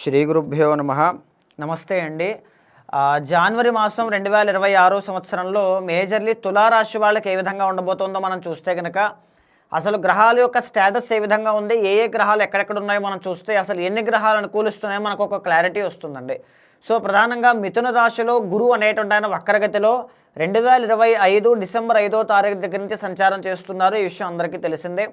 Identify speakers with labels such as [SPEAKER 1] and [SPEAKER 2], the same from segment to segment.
[SPEAKER 1] శ్రీ గురుభ్యో నమః. నమస్తే అండి. జనవరి మాసం 2026 సంవత్సరంలో మేజర్లీ తులారాశి వాళ్ళకి ఏ విధంగా ఉండబోతుందో మనం చూస్తే కనుక అసలు గ్రహాల యొక్క స్టేటస్ ఏ విధంగా ఉంది, ఏ ఏ గ్రహాలు ఎక్కడెక్కడ ఉన్నాయో మనం చూస్తే అసలు ఎన్ని గ్రహాలు అనుకూలిస్తున్నాయో మనకు ఒక క్లారిటీ వస్తుందండి. సో ప్రధానంగా మిథున రాశిలో గురువు అనేటువంటి ఆయన వక్రగతిలో 2025 డిసెంబర్ 5వ తారీఖు దగ్గర నుంచి సంచారం చేస్తున్నారు. ఈ విషయం అందరికీ తెలిసిందే.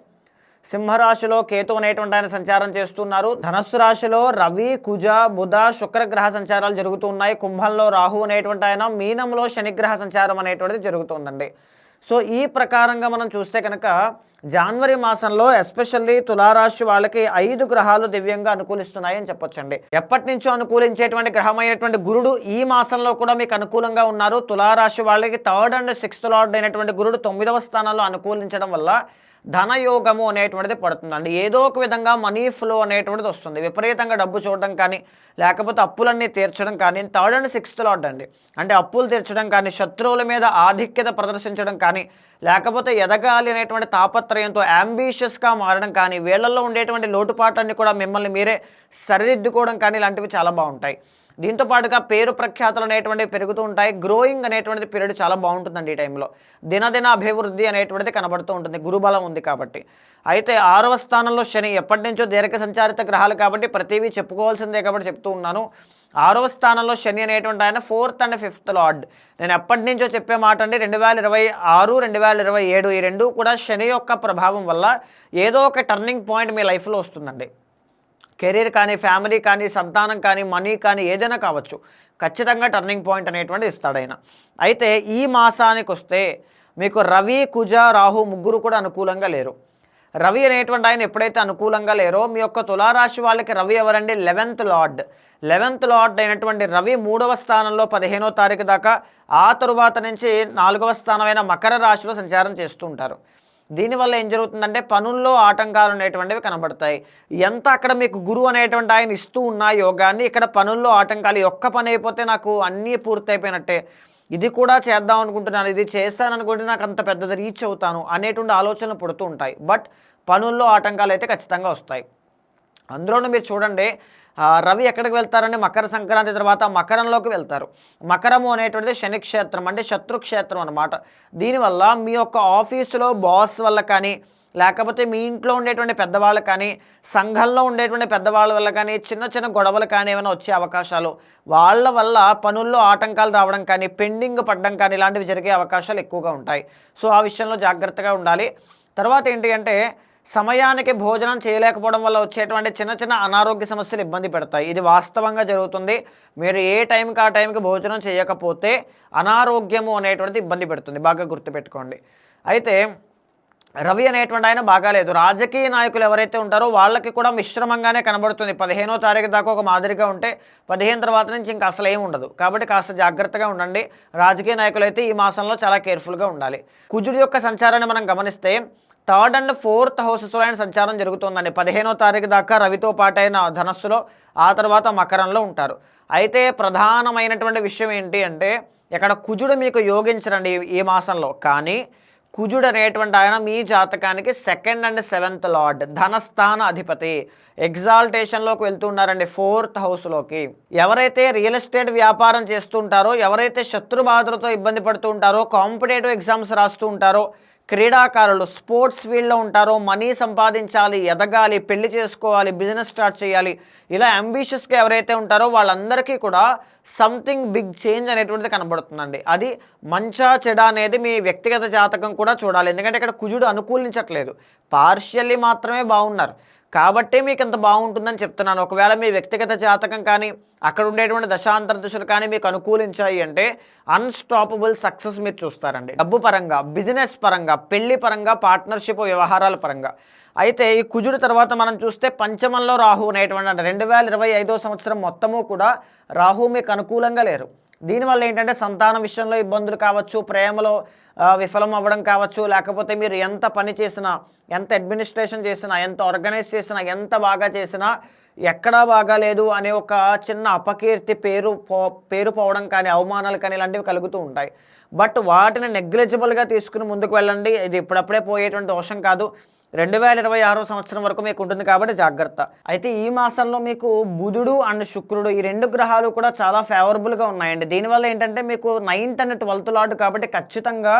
[SPEAKER 1] సింహరాశిలో కేతు అనేటువంటి ఆయన సంచారం చేస్తున్నారు. ధనస్సు రాశిలో రవి, కుజ, బుధ, శుక్రగ్రహ సంచారాలు జరుగుతూ ఉన్నాయి. కుంభంలో రాహు అనేటువంటి ఆయన, మీనంలో శనిగ్రహ సంచారం అనేటువంటిది జరుగుతుందండి. సో ఈ ప్రకారంగా మనం చూస్తే కనుక జనవరి మాసంలో ఎస్పెషల్లీ తులారాశి వాళ్ళకి 5 గ్రహాలు దివ్యంగా అనుకూలిస్తున్నాయని చెప్పొచ్చండి. ఎప్పటి నుంచో అనుకూలించేటువంటి గ్రహమైనటువంటి గురుడు ఈ మాసంలో కూడా మీకు అనుకూలంగా ఉన్నారు. తులారాశి వాళ్ళకి 3rd and 6th లార్డ్ అయినటువంటి గురుడు 9వ స్థానంలో అనుకూలించడం వల్ల ధనయోగము అనేటువంటిది పడుతుందండి. ఏదో ఒక విధంగా మనీ ఫ్లో అనేటువంటిది వస్తుంది. విపరీతంగా డబ్బు చూడడం కానీ, లేకపోతే అప్పులన్నీ తీర్చడం కానీ, 3rd and 6th లార్డ్ అండి. అంటే అప్పులు తీర్చడం కానీ, శత్రువుల మీద ఆధిక్యత ప్రదర్శించడం కానీ, లేకపోతే ఎదగాలి అనేటువంటి తాపత్రయంతో అంబిషియస్గా మారడం కానీ, వీళ్ళల్లో ఉండేటువంటి లోటుపాట్లన్నీ కూడా మిమ్మల్ని మీరే సరిదిద్దుకోవడం కానీ ఇలాంటివి చాలా బాగుంటాయి. దీంతో పాటుగా పేరు ప్రఖ్యాతులు అనేటువంటివి పెరుగుతూ ఉంటాయి. గ్రోయింగ్ అనేటువంటిది పీరియడ్ చాలా బాగుంటుందండి. ఈ టైంలో దినదిన అభివృద్ధి అనేటువంటిది కనబడుతూ ఉంటుంది, గురుబలం ఉంది కాబట్టి. అయితే 6వ స్థానంలో శని ఎప్పటి నుంచో దీర్ఘ సంచారిత గ్రహాలు కాబట్టి ప్రతివీ చెప్పుకోవాల్సిందే కాబట్టి చెప్తూ ఉన్నాను. 6వ స్థానంలో శని అనేటువంటి ఆయన 4th and 5th లార్డ్. నేను ఎప్పటి నుంచో చెప్పే మాట అండి, 2026 2027 ఈ రెండు కూడా శని యొక్క ప్రభావం వల్ల ఏదో ఒక టర్నింగ్ పాయింట్ మీ లైఫ్లో వస్తుందండి. కెరీర్ కానీ, ఫ్యామిలీ కానీ, సంతానం కానీ, మనీ కానీ ఏదైనా కావచ్చు, ఖచ్చితంగా టర్నింగ్ పాయింట్ అనేటువంటి ఇస్తాడైనా. అయితే ఈ మాసానికి వస్తే మీకు రవి, కుజ, రాహు ముగ్గురు కూడా అనుకూలంగా లేరు. రవి అనేటువంటి ఆయన ఎప్పుడైతే అనుకూలంగా లేరో మీ యొక్క తులారాశి వాళ్ళకి రవి ఎవరండి? 11th lord. 11th లార్డ్ అయినటువంటి రవి 3వ స్థానంలో 15వ తారీఖు దాకా, ఆ తరువాత నుంచి 4వ స్థానమైన మకర రాశిలో సంచారం చేస్తూ ఉంటారు. దీనివల్ల ఏం జరుగుతుందంటే పనుల్లో ఆటంకాలు అనేటువంటివి కనబడతాయి. ఎంత అక్కడ మీకు గురువు అనేటువంటి ఆయన ఇస్తూ ఉన్న యోగాన్ని, ఇక్కడ పనుల్లో ఆటంకాలు, ఒక్క పని అయిపోతే నాకు అన్నీ పూర్తయిపోయినట్టే, ఇది కూడా చేద్దాం అనుకుంటున్నాను, ఇది చేస్తాను అనుకుంటే నాకు అంత పెద్దది రీచ్ అవుతాను అనేటువంటి ఆలోచనలు పుడుతూ ఉంటాయి. బట్ పనుల్లో ఆటంకాలు అయితే ఖచ్చితంగా వస్తాయి. అందులోనూ మీరు చూడండి, రవి ఎక్కడికి వెళ్తారంటే మకర సంక్రాంతి తర్వాత మకరంలోకి వెళ్తారు. మకరము అనేటువంటిది శనిక్షేత్రం, అంటే శత్రుక్షేత్రం అన్నమాట. దీనివల్ల మీ యొక్క ఆఫీసులో బాస్ వల్ల కానీ, లేకపోతే మీ ఇంట్లో ఉండేటువంటి పెద్దవాళ్ళు కానీ, సంఘంలో ఉండేటువంటి పెద్దవాళ్ళ వల్ల కానీ చిన్న చిన్న గొడవలు కానీ ఏమైనా వచ్చే అవకాశాలు, వాళ్ళ వల్ల పనుల్లో ఆటంకాలు రావడం కానీ, పెండింగ్ పడడం కానీ ఇలాంటివి జరిగే అవకాశాలు ఎక్కువగా ఉంటాయి. సో ఆ విషయంలో జాగ్రత్తగా ఉండాలి. తర్వాత ఏంటి అంటే సమయానికి భోజనం చేయలేకపోవడం వల్ల వచ్చేటువంటి చిన్న చిన్న అనారోగ్య సమస్యలు ఇబ్బంది పెడతాయి. ఇది వాస్తవంగా జరుగుతుంది. మీరు ఏ టైంకి ఆ టైంకి భోజనం చేయకపోతే అనారోగ్యము అనేటువంటిది ఇబ్బంది పెడుతుంది, బాగా గుర్తుపెట్టుకోండి. అయితే రవి అనేటువంటి ఆయన బాగాలేదు. రాజకీయ నాయకులు ఎవరైతే ఉంటారో వాళ్ళకి కూడా మిశ్రమంగానే కనబడుతుంది. 15వ తారీఖు దాకా ఒక మాదిరిగా ఉంటే 15 తర్వాత నుంచి ఇంకా అసలు ఏమి ఉండదు. కాబట్టి కాస్త జాగ్రత్తగా ఉండండి. రాజకీయ నాయకులు అయితే ఈ మాసంలో చాలా కేర్ఫుల్గా ఉండాలి. కుజుడి యొక్క సంచారాన్ని మనం గమనిస్తే 3rd and 4th హౌసెస్లో ఆయన సంచారం జరుగుతుందండి. 15వ తారీఖు దాకా రవితో పాటైన ధనస్సులో, ఆ తర్వాత మకరంలో ఉంటారు. అయితే ప్రధానమైనటువంటి విషయం ఏంటి అంటే ఇక్కడ కుజుడు మీకు యోగించరండి ఈ మాసంలో. కానీ కుజుడు అనేటువంటి ఆయన మీ జాతకానికి 2nd and 7th లార్డ్, ధనస్థాన అధిపతి. ఎగ్జాల్టేషన్లోకి వెళ్తున్నారండి 4th హౌస్లోకి. ఎవరైతే రియల్ ఎస్టేట్ వ్యాపారం చేస్తుంటారో, ఎవరైతే శత్రుబాధలతో ఇబ్బంది పడుతూ ఉంటారో, కాంపిటేటివ్ ఎగ్జామ్స్ రాస్తూ ఉంటారో, క్రీడాకారులు స్పోర్ట్స్ ఫీల్డ్లో ఉంటారో, మనీ సంపాదించాలి, ఎదగాలి, పెళ్లి చేసుకోవాలి, బిజినెస్ స్టార్ట్ చేయాలి, ఇలా అంబిషియస్గా ఎవరైతే ఉంటారో వాళ్ళందరికీ కూడా సంథింగ్ బిగ్ చేంజ్ అనేటువంటిది కనబడుతుందండి. అది మంచా చెడ అనేది మీ వ్యక్తిగత జాతకం కూడా చూడాలి. ఎందుకంటే ఇక్కడ కుజుడు అనుకూలించట్లేదు, పార్షియల్లీ మాత్రమే బాగున్నారు. కాబట్టి మీకు ఎంత బాగుంటుందని చెప్తున్నాను. ఒకవేళ మీ వ్యక్తిగత జాతకం కానీ, అక్కడ ఉండేటువంటి దశాంతర దశలు కానీ మీకు అనుకూలించాయి అంటే అన్స్టాపబుల్ సక్సెస్ మీరు చూస్తారండి. డబ్బు పరంగా, బిజినెస్ పరంగా, పెళ్లి పరంగా, పార్ట్నర్షిప్ వ్యవహారాల పరంగా. అయితే ఈ కుజుడు తర్వాత మనం చూస్తే పంచమంలో రాహు అనేటువంటి 2025వ సంవత్సరం మొత్తము కూడా రాహు మీకు అనుకూలంగా లేరు. దీనివల్ల ఏంటంటే సంతాన విషయంలో ఇబ్బందులు కావచ్చు, ప్రేమలో విఫలం అవ్వడం కావచ్చు, లేకపోతే మీరు ఎంత పని చేసినా, ఎంత అడ్మినిస్ట్రేషన్ చేసినా, ఎంత ఆర్గనైజ్ చేసినా, ఎంత బాగా చేసినా ఎక్కడా బాగాలేదు అనే ఒక చిన్న అపకీర్తి, పేరు పోవడం కానీ, అవమానాలు కానీ ఇలాంటివి కలుగుతూ ఉంటాయి. బట్ వాటిని నెగ్లిజిబుల్గా తీసుకుని ముందుకు వెళ్ళండి. ఇది ఇప్పుడప్పుడే పోయేటువంటి దోషం కాదు. 2026 సంవత్సరం వరకు మీకు ఉంటుంది కాబట్టి జాగ్రత్త. అయితే ఈ మాసంలో మీకు బుధుడు అండ్ శుక్రుడు ఈ 2 గ్రహాలు కూడా చాలా ఫేవరబుల్గా ఉన్నాయండి. దీనివల్ల ఏంటంటే మీకు 9th అండ్ 12th లార్డ్ కాబట్టి ఖచ్చితంగా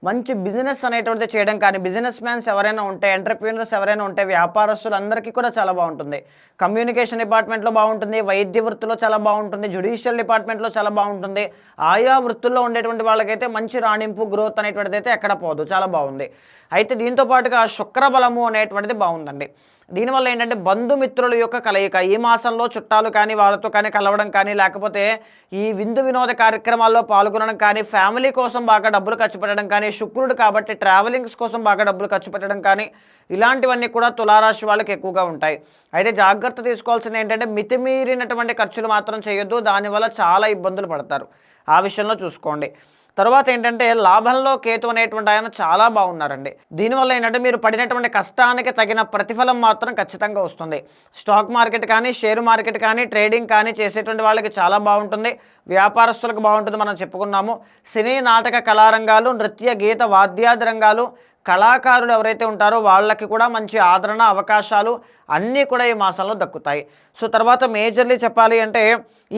[SPEAKER 1] మంచి బిజినెస్ అనేటువంటిది చేయడం కానీ, బిజినెస్ మ్యాన్స్ ఎవరైనా ఉంటే, ఎంటర్‌ప్రెన్యూర్స్ ఎవరైనా ఉంటే, వ్యాపారస్తులందరికీ కూడా చాలా బాగుంటుంది. కమ్యూనికేషన్ డిపార్ట్మెంట్లో బాగుంటుంది, వైద్య వృత్తిలో చాలా బాగుంటుంది, జ్యుడిషియల్ డిపార్ట్మెంట్లో చాలా బాగుంటుంది. ఆయా వృత్తుల్లో ఉండేటువంటి వాళ్ళకైతే మంచి రాణింపు, గ్రోత్ అనేటువంటిది అయితే ఎక్కడ పోదు, చాలా బాగుంది. అయితే దీంతో పాటుగా శుక్రబలము అనేటువంటిది బాగుందండి. దీనివల్ల ఏంటంటే బంధుమిత్రుల యొక్క కలయిక ఈ మాసంలో చుట్టాలు కానీ వాళ్ళతో కానీ కలవడం కానీ, లేకపోతే ఈ విందు వినోద కార్యక్రమాల్లో పాల్గొనడం కానీ, ఫ్యామిలీ కోసం బాగా డబ్బులు ఖర్చు పెట్టడం కానీ, శుక్రుడు కాబట్టి ట్రావెలింగ్స్ కోసం బాగా డబ్బులు ఖర్చు పెట్టడం కానీ, ఇలాంటివన్నీ కూడా తులారాశి వాళ్ళకి ఎక్కువగా ఉంటాయి. అయితే జాగ్రత్త తీసుకోవాల్సింది ఏంటంటే మితిమీరినటువంటి ఖర్చులు మాత్రం చేయొద్దు, దానివల్ల చాలా ఇబ్బందులు పడతారు. ఆ విషయంలో చూసుకోండి. తర్వాత ఏంటంటే లాభంలో కేతు అనేటువంటి ఆయన చాలా బాగున్నారండి. దీనివల్ల ఏంటంటే మీరు పడినటువంటి కష్టానికి తగిన ప్రతిఫలం మాత్రం ఖచ్చితంగా వస్తుంది. స్టాక్ మార్కెట్ కానీ, షేర్ మార్కెట్ కానీ, ట్రేడింగ్ కానీ చేసేటువంటి వాళ్ళకి చాలా బాగుంటుంది. వ్యాపారస్తులకు బాగుంటుంది, మనం చెప్పుకున్నాము. సినీ నాటక కళారంగాలు, నృత్య గీత వాద్యాది రంగాలు, కళాకారులు ఎవరైతే ఉంటారో వాళ్ళకి కూడా మంచి ఆదరణ, అవకాశాలు అన్నీ కూడా ఈ మాసంలో దక్కుతాయి. సో తర్వాత మేజర్లీ చెప్పాలి అంటే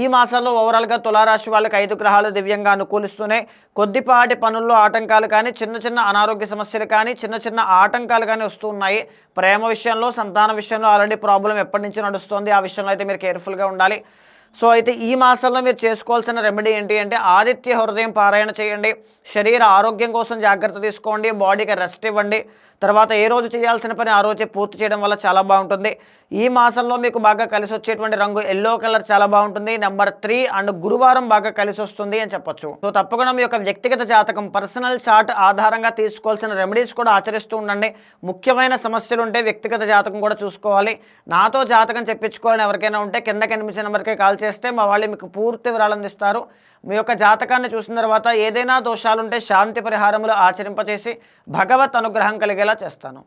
[SPEAKER 1] ఈ మాసంలో ఓవరాల్గా తులారాశి వాళ్ళకి 5 గ్రహాలు దివ్యంగా అనుకూలిస్తూనే కొద్దిపాటి పనుల్లో ఆటంకాలు కానీ, చిన్న చిన్న అనారోగ్య సమస్యలు కానీ, చిన్న చిన్న ఆటంకాలు కానీ వస్తూ ఉన్నాయి. ప్రేమ విషయంలో, సంతాన విషయంలో ఆల్రెడీ ప్రాబ్లం ఎప్పటి నుంచి నడుస్తుంది, ఆ విషయంలో అయితే మీరు కేర్ఫుల్గా ఉండాలి. సో అయితే ఈ మాసంలో మీరు చేసుకోవాల్సిన రెమెడీ ఏంటి అంటే ఆదిత్య హృదయం పారాయణ చేయండి. శరీర ఆరోగ్యం కోసం జాగ్రత్త తీసుకోండి, బాడీకి రెస్ట్ ఇవ్వండి. తర్వాత ఏ రోజు చేయాల్సిన పని ఆ రోజే పూర్తి చేయడం వల్ల చాలా బాగుంటుంది. ఈ మాసంలో మీకు బాగా కలిసి వచ్చేటువంటి రంగు ఎల్లో కలర్ చాలా బాగుంటుంది. నెంబర్ 3 అండ్ గురువారం బాగా కలిసి వస్తుంది అని చెప్పొచ్చు. సో తప్పకుండా మీ యొక్క వ్యక్తిగత జాతకం, పర్సనల్ చార్ట్ ఆధారంగా తీసుకోవాల్సిన రెమెడీస్ కూడా ఆచరిస్తూ ఉండండి. ముఖ్యమైన సమస్యలు ఉంటే వ్యక్తిగత జాతకం కూడా చూసుకోవాలి. నాతో జాతకం చెప్పించుకోవాలని ఎవరికైనా ఉంటే కింద కనిపించిన నెంబర్కి కాల్ చేస్తే మా వాళ్ళు మీకు పూర్తి వివరాలు అందిస్తారు. మీ యొక్క జాతకాన్ని చూసిన తర్వాత ఏదైనా దోషాలుంటే శాంతి పరిహారములు ఆచరింపచేసి భగవత్ అనుగ్రహం కలిగేలా చేస్తాను.